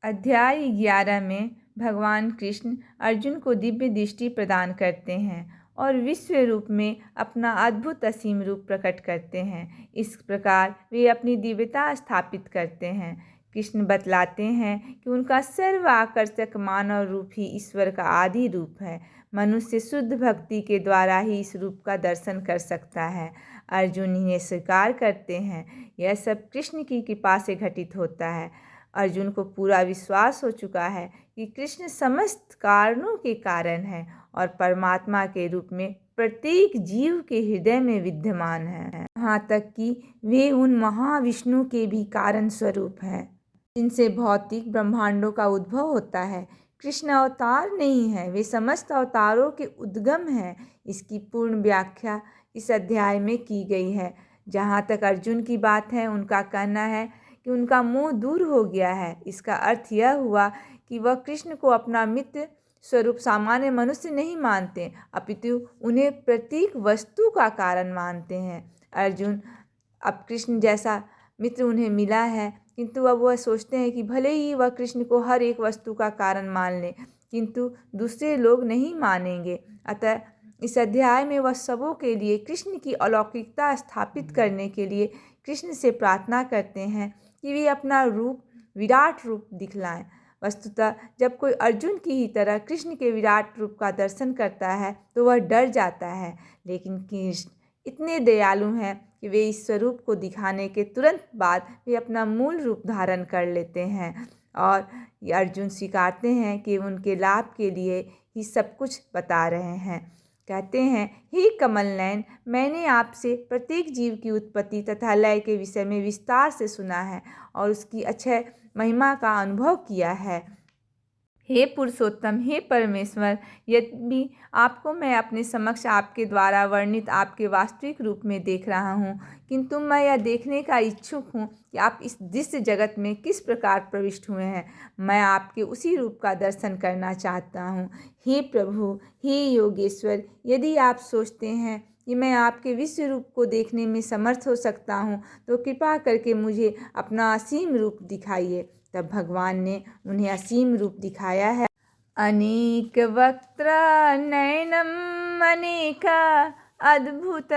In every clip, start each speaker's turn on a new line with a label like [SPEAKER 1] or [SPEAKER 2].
[SPEAKER 1] अध्याय 11 में भगवान कृष्ण अर्जुन को दिव्य दृष्टि प्रदान करते हैं और विश्व रूप में अपना अद्भुत असीम रूप प्रकट करते हैं। इस प्रकार वे अपनी दिव्यता स्थापित करते हैं। कृष्ण बतलाते हैं कि उनका सर्व आकर्षक मानव रूप ही ईश्वर का आदि रूप है। मनुष्य शुद्ध भक्ति के द्वारा ही इस रूप का दर्शन कर सकता है। अर्जुन इन्हें स्वीकार करते हैं। यह सब कृष्ण की कृपा से घटित होता है। अर्जुन को पूरा विश्वास हो चुका है कि कृष्ण समस्त कारणों के कारण है और परमात्मा के रूप में प्रत्येक जीव के हृदय में विद्यमान है, यहाँ तक कि वे उन महाविष्णु के भी कारण स्वरूप हैं जिनसे भौतिक ब्रह्मांडों का उद्भव होता है। कृष्ण अवतार नहीं है, वे समस्त अवतारों के उद्गम हैं। इसकी पूर्ण व्याख्या इस अध्याय में की गई है। जहाँ तक अर्जुन की बात है, उनका कहना है कि उनका मोह दूर हो गया है। इसका अर्थ यह हुआ कि वह कृष्ण को अपना मित्र स्वरूप सामान्य मनुष्य नहीं मानते, अपितु उन्हें प्रत्येक वस्तु का कारण मानते हैं। अर्जुन अब कृष्ण जैसा मित्र उन्हें मिला है, किंतु अब वह सोचते हैं कि भले ही वह कृष्ण को हर एक वस्तु का कारण मान ले, किंतु दूसरे लोग नहीं मानेंगे। अतः इस अध्याय में वह सबों के लिए कृष्ण की अलौकिकता स्थापित करने के लिए कृष्ण से प्रार्थना करते हैं कि वे अपना रूप, विराट रूप दिखलाएं। वस्तुतः जब कोई अर्जुन की ही तरह कृष्ण के विराट रूप का दर्शन करता है तो वह डर जाता है, लेकिन कृष्ण इतने दयालु हैं कि वे इस स्वरूप को दिखाने के तुरंत बाद वे अपना मूल रूप धारण कर लेते हैं और अर्जुन स्वीकारते हैं कि उनके लाभ के लिए ही सब कुछ बता रहे हैं। कहते हैं, हे कमल नयन, मैंने आपसे प्रत्येक जीव की उत्पत्ति तथा लय के विषय में विस्तार से सुना है और उसकी अक्षय महिमा का अनुभव किया है। हे पुरुषोत्तम, हे परमेश्वर, यद्यपि आपको मैं अपने समक्ष आपके द्वारा वर्णित आपके वास्तविक रूप में देख रहा हूँ, किंतु मैं यह देखने का इच्छुक हूँ कि आप इस दृश्य जगत में किस प्रकार प्रविष्ट हुए हैं। मैं आपके उसी रूप का दर्शन करना चाहता हूँ। हे प्रभु, हे योगेश्वर, यदि आप सोचते हैं कि मैं आपके विश्व रूप को देखने में समर्थ हो सकता हूँ, तो कृपा करके मुझे अपना असीम रूप दिखाइए। तब भगवान ने उन्हें असीम रूप दिखाया है। अनेक वक्त्र नयनम अनेक अद्भुत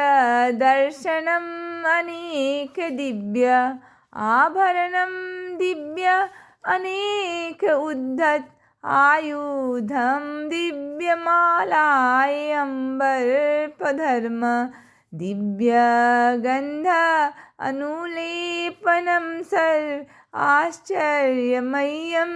[SPEAKER 1] दर्शनम अनेक दिव्य आभरणम दिव्य अनेक उद्धत आयुधम दिव्यमालाय अम्बरपधर्म दिव्य गंध अनुलेपनम सर्व आश्चर्यमय्यम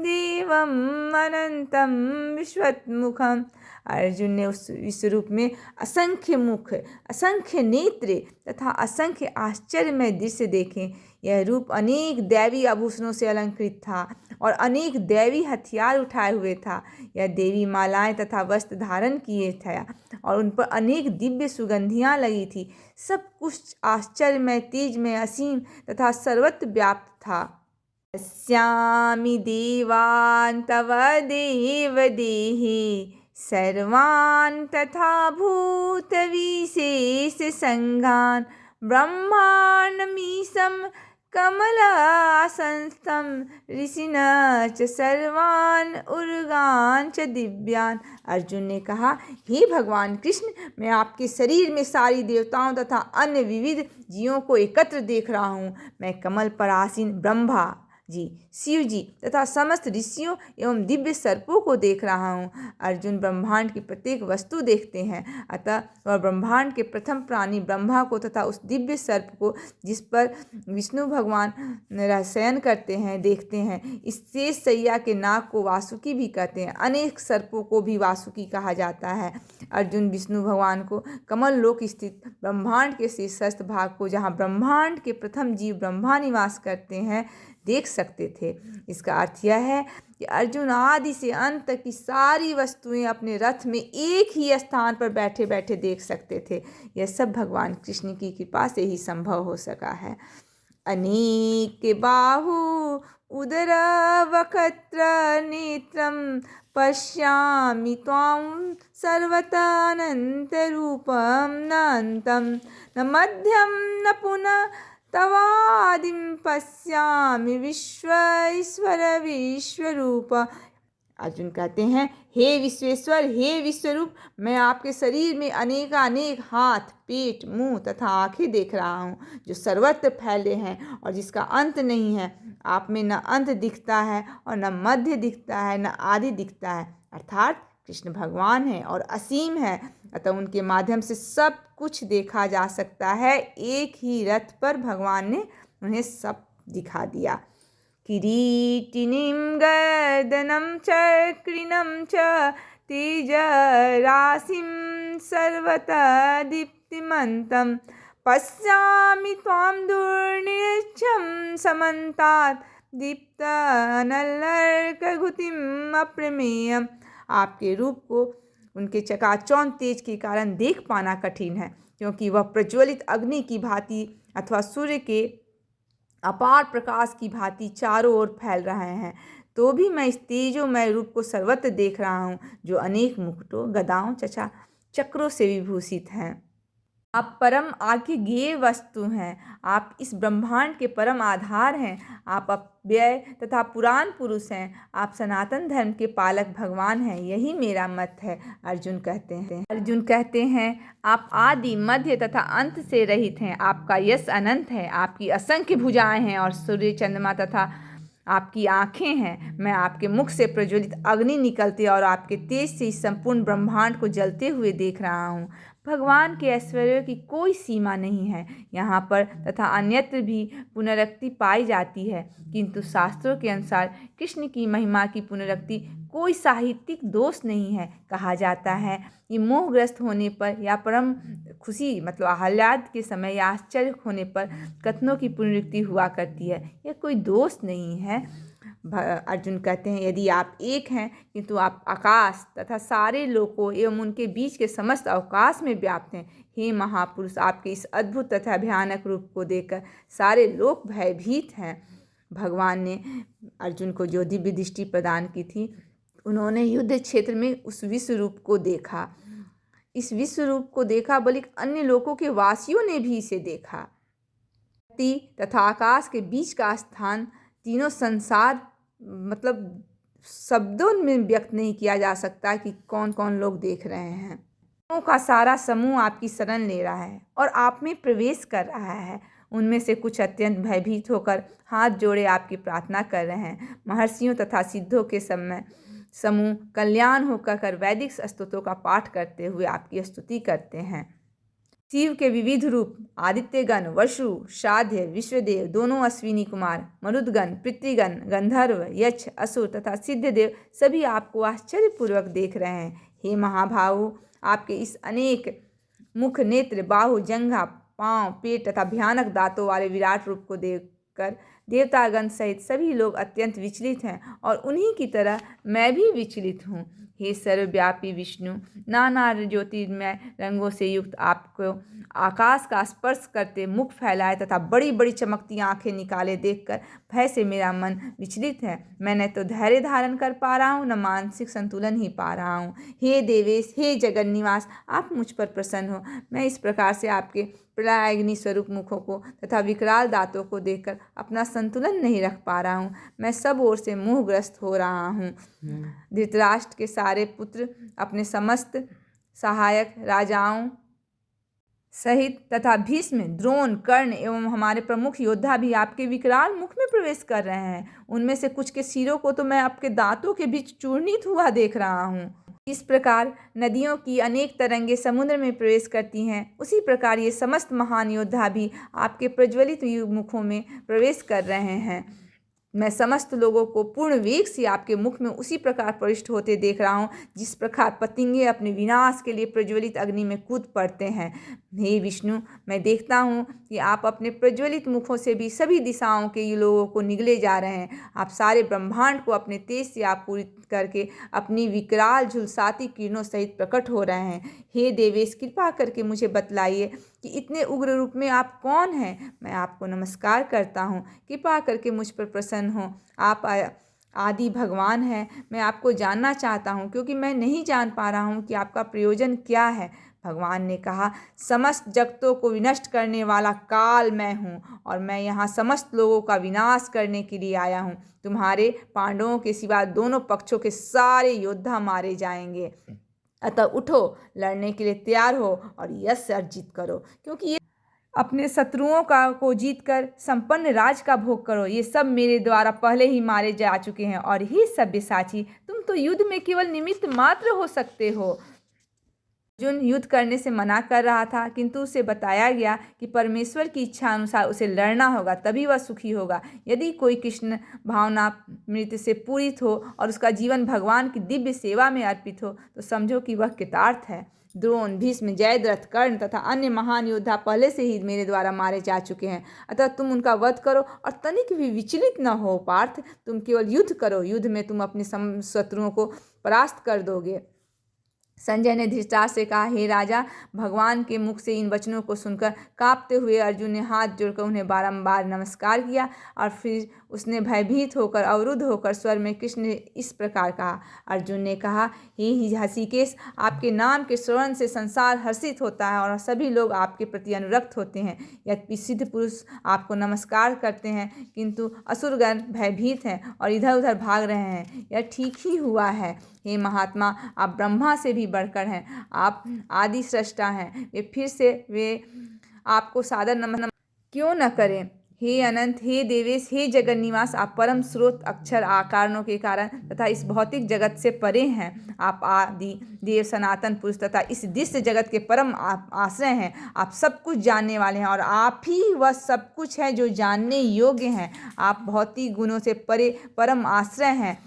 [SPEAKER 1] देवम अनंतम विश्वत्मुखम। अर्जुन ने उस विश्वरूप में असंख्य मुख, असंख्य नेत्र तथा असंख्य आश्चर्यमय दृश्य देखे। यह रूप अनेक दैवी आभूषणों से अलंकृत था और अनेक दैवी हथियार उठाए हुए था। यह देवी मालाएं तथा वस्त्र धारण किए था और उन पर अनेक दिव्य सुगंधियाँ लगी थी। सब कुछ आश्चर्यमय, तेजमय, असीम तथा सर्वत्र व्याप्त था। पश्यामि देवान् तव देव देहे सर्वान् तथा भूतविशेष संघान् ब्रह्माण्डमीशं कमलासनस्थं ऋषीन् च सर्वान् उर्गान् च दिव्यान्। अर्जुन ने कहा, हे भगवान कृष्ण, मैं आपके शरीर में सारी देवताओं तथा अन्य विविध जीवों को एकत्र देख रहा हूँ। मैं कमल पर आसीन ब्रह्मा जी, शिव जी तथा समस्त ऋषियों एवं दिव्य सर्पों को देख रहा हूँ। अर्जुन ब्रह्मांड की प्रत्येक वस्तु देखते हैं, अतः वह ब्रह्मांड के प्रथम प्राणी ब्रह्मा को तथा उस दिव्य सर्प को जिस पर विष्णु भगवान शयन करते हैं देखते हैं। इस शेष सैया के नाग को वासुकी भी कहते हैं। अनेक सर्पों को भी वासुकी कहा जाता है। अर्जुन विष्णु भगवान को कमल लोक स्थित ब्रह्मांड के शीर्षस्थ भाग को, जहाँ ब्रह्मांड के प्रथम जीव ब्रह्मा निवास करते हैं, देख सकते थे। इसका अर्थ यह है कि अर्जुन आदि से अंत तक की सारी वस्तुएं अपने रथ में एक ही स्थान पर बैठे बैठे देख सकते थे। यह सब भगवान कृष्ण की कृपा से ही संभव हो सका है। अनेक बाहु उदर वक्त्र नेत्रम पश्यामि त्वां सर्वतः अनंत रूपम न अंतम न मध्यम न पुनः तवादिं पश्यामि विश्व ईश्वर विश्वरूप। अर्जुन कहते हैं, हे विश्वेश्वर, हे विश्वरूप, मैं आपके शरीर में अनेकानेक हाथ, पेट, मुंह तथा आंखें देख रहा हूँ, जो सर्वत्र फैले हैं और जिसका अंत नहीं है। आप में न अंत दिखता है और न मध्य दिखता है, न आदि दिखता है। अर्थात कृष्ण भगवान है और असीम है, अतः उनके माध्यम से सब कुछ देखा जा सकता है। एक ही रथ पर भगवान ने उन्हें सब दिखा दिया। किरीटिनीं गर्दनं चक्रिणं च तेजराशिं सर्वतः दीप्तिमन्तं पश्यामि त्वां दुर्निरीच्छं समन्तात् दीप्तानलर्कघुतिम् अप्रमेयम्। आपके रूप को उनके चकाचौंध तेज के कारण देख पाना कठिन है, क्योंकि वह प्रज्वलित अग्नि की भांति अथवा सूर्य के अपार प्रकाश की भांति चारों ओर फैल रहे हैं। तो भी मैं इस तेजोमय रूप को सर्वत्र देख रहा हूँ, जो अनेक मुकुटों, गदाओं तथा चक्रों से विभूषित हैं। आप परम आज्ञेय वस्तु हैं। आप इस ब्रह्मांड के परम आधार हैं। आप अव्यय तथा पुराण पुरुष हैं। आप सनातन धर्म के पालक भगवान हैं। यही मेरा मत है। अर्जुन कहते हैं, आप आदि, मध्य तथा अंत से रहित हैं। आपका यश अनंत है। आपकी असंख्य भुजाएं हैं और सूर्य, चंद्रमा तथा आपकी आँखें हैं। मैं आपके मुख से प्रज्वलित अग्नि निकलते और आपके तेज से इस संपूर्ण ब्रह्मांड को जलते हुए देख रहा हूँ। भगवान के ऐश्वर्य की कोई सीमा नहीं है। यहाँ पर तथा अन्यत्र भी पुनरुक्ति पाई जाती है, किंतु शास्त्रों के अनुसार कृष्ण की महिमा की पुनरुक्ति कोई साहित्यिक दोष नहीं है। कहा जाता है कि मोहग्रस्त होने पर या परम खुशी मतलब आह्लाद के समय या आश्चर्य होने पर कथनों की पुनरुक्ति हुआ करती है। यह कोई दोष नहीं है। अर्जुन कहते हैं, यदि आप एक हैं, किंतु आप आकाश तथा सारे लोकों एवं उनके बीच के समस्त अवकाश में व्याप्त हैं। हे महापुरुष, आपके इस अद्भुत तथा भयानक रूप को देखकर सारे लोग भयभीत हैं। भगवान ने अर्जुन को जो दिव्य दृष्टि प्रदान की थी, उन्होंने युद्ध क्षेत्र में उस विश्व रूप को देखा। इस विश्व रूप को देखा, बल्कि अन्य लोकों के वासियों ने भी इसे देखा। तथा आकाश के बीच का स्थान, तीनों संसार मतलब शब्दों में व्यक्त नहीं किया जा सकता कि कौन कौन लोग देख रहे हैं। लोगों का सारा समूह आपकी शरण ले रहा है और आप में प्रवेश कर रहा है। उनमें से कुछ अत्यंत भयभीत होकर हाथ जोड़े आपकी प्रार्थना कर रहे हैं। महर्षियों तथा सिद्धों के समूह कल्याण होकर वैदिक स्तुतियों का पाठ करते हुए आपकी स्तुति करते हैं। शिव के विविध रूप, आदित्यगण, वसु, शाध्य, विश्वदेव, दोनों अश्विनी कुमार, मरुदगण, पितृगण, गंधर्व, यक्ष, असुर तथा सिद्धदेव सभी आपको आश्चर्यपूर्वक देख रहे हैं। हे महाभावु, आपके इस अनेक मुख, नेत्र, बाहु, जंघा, पांव, पेट तथा भयानक दांतों वाले विराट रूप को देखकर देवतागण सहित सभी लोग अत्यंत विचलित हैं और उन्हीं की तरह मैं भी विचलित हूँ। हे सर्वव्यापी विष्णु, नाना ज्योतिर्मय रंगों से युक्त आपको आकाश का स्पर्श करते मुख फैलाए तथा बड़ी बड़ी चमकती आंखें निकाले देखकर भय से मेरा मन विचलित है। मैं न तो धैर्य धारण कर पा रहा हूँ, न मानसिक संतुलन ही पा रहा हूँ। हे देवेश, हे जगन निवास, आप मुझ पर प्रसन्न हो। मैं इस प्रकार से आपके प्रलयाग्नि स्वरूप मुखों को तथा विकराल दांतों को देखकर अपना संतुलन नहीं रख पा रहा हूँ। मैं सब ओर से मोहग्रस्त हो रहा हूँ। धृतराष्ट्र के सारे पुत्र अपने समस्त सहायक राजाओं सहित तथा भीष्म, द्रोण, कर्ण एवं हमारे प्रमुख योद्धा भी आपके विकराल मुख में प्रवेश कर रहे हैं। उनमें से कुछ के सिरों को तो मैं आपके दांतों के बीच चूर्णित हुआ देख रहा हूँ। इस प्रकार नदियों की अनेक तरंगें समुद्र में प्रवेश करती हैं, उसी प्रकार ये समस्त महान योद्धा भी आपके प्रज्वलित मुखों में प्रवेश कर रहे हैं। मैं समस्त लोगों को पूर्ण वेग से आपके मुख में उसी प्रकार प्रविष्ट होते देख रहा हूँ, जिस प्रकार पतंगे अपने विनाश के लिए प्रज्वलित अग्नि में कूद पड़ते हैं। हे विष्णु, मैं देखता हूँ कि आप अपने प्रज्वलित मुखों से भी सभी दिशाओं के लोगों को निगले जा रहे हैं। आप सारे ब्रह्मांड को अपने तेज से आपूरित करके अपनी विकराल झुलसाती किरणों सहित प्रकट हो रहे हैं। हे देवेश, कृपा करके मुझे बतलाइए कि इतने उग्र रूप में आप कौन हैं। मैं आपको नमस्कार करता हूँ, कृपा करके मुझ पर प्रसन्न हो। आप आदि भगवान हैं। मैं आपको जानना चाहता हूँ, क्योंकि मैं नहीं जान पा रहा हूँ कि आपका प्रयोजन क्या है। भगवान ने कहा, समस्त जगतों को विनष्ट करने वाला काल मैं हूँ और मैं यहाँ समस्त लोगों का विनाश करने के लिए आया हूँ। तुम्हारे पांडवों के सिवा दोनों पक्षों के सारे योद्धा मारे जाएंगे। अतः उठो, लड़ने के लिए तैयार हो और यश अर्जित करो, क्योंकि ये अपने शत्रुओं को जीतकर संपन्न राज का भोग करो। ये सब मेरे द्वारा पहले ही मारे जा चुके हैं। और ही सव्यसाची, तुम तो युद्ध में केवल निमित्त मात्र हो सकते हो। अर्जुन युद्ध करने से मना कर रहा था, किंतु उसे बताया गया कि परमेश्वर की इच्छा अनुसार उसे लड़ना होगा, तभी वह सुखी होगा। यदि कोई कृष्ण भावनामृत से पूरित हो और उसका जीवन भगवान की दिव्य सेवा में अर्पित हो तो समझो कि वह कृतार्थ है। द्रोण, भीष्म, जयद्रथ, कर्ण तथा अन्य महान योद्धा पहले से ही मेरे द्वारा मारे जा चुके हैं। अतः तुम उनका वध करो और तनिक भी विचलित न हो पार्थ। तुम केवल युद्ध करो, युद्ध में तुम अपने शत्रुओं को परास्त कर दोगे। संजय ने धृतराष्ट्र से कहा, हे राजा, भगवान के मुख से इन वचनों को सुनकर कांपते हुए अर्जुन ने हाथ जोड़कर उन्हें बारंबार नमस्कार किया और फिर उसने भयभीत होकर अवरुद्ध होकर स्वर में कृष्ण ने इस प्रकार कहा। अर्जुन ने कहा, हे हृषिकेश, आपके नाम के श्रवण से संसार हर्षित होता है और सभी लोग आपके प्रति अनुरक्त होते हैं। यद्यपि सिद्ध पुरुष आपको नमस्कार करते हैं, किंतु असुरगण भयभीत हैं और इधर उधर भाग रहे हैं। यह ठीक ही हुआ है। हे महात्मा, आप ब्रह्मा से भी बढ़कर हैं, आप आदि सृष्टा हैं। वे आपको सादर नमन क्यों न करें। हे अनंत, हे देवेश, हे जगन निवास, आप परम स्रोत, अक्षर, आकारणों के कारण तथा इस भौतिक जगत से परे हैं। आप आदि देव, सनातन पुरुष तथा इस दृश्य जगत के परम आश्रय हैं। आप सब कुछ जानने वाले हैं और आप ही वह सब कुछ है जो जानने योग्य हैं। आप भौतिक गुणों से परे परम आश्रय हैं।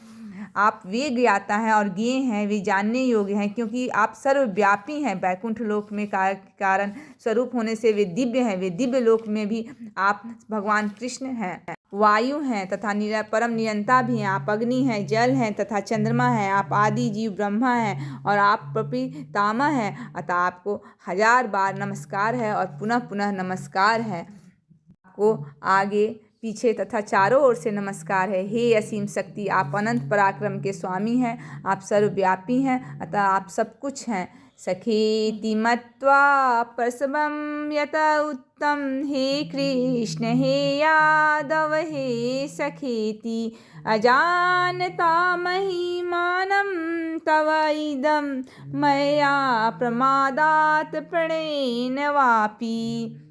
[SPEAKER 1] आप वे ज्ञाता हैं और ज्ञेय हैं, वे जानने योग्य हैं, क्योंकि आप सर्वव्यापी हैं। वैकुंठ लोक में कारण स्वरूप होने से वे दिव्य हैं। वे दिव्य लोक में भी आप भगवान कृष्ण हैं। वायु हैं तथा परम निरंता भी हैं। आप अग्नि हैं, जल हैं तथा चंद्रमा हैं। आप आदि जीव ब्रह्मा हैं और आप प्रपितामह हैं। अतः आपको 1000 बार नमस्कार है और पुनः पुनः नमस्कार है। आपको आगे पीछे तथा चारों ओर से नमस्कार है। हे असीम शक्ति, आप अनंत पराक्रम के स्वामी हैं, आप सर्वव्यापी हैं, अतः आप सब कुछ हैं। सखेति मत्वा प्रसवं यत उत्तम, हे कृष्ण हे यादव हे सखेति, अजानता महिमानं तव इदं मया प्रमादात् प्रणेन वापि।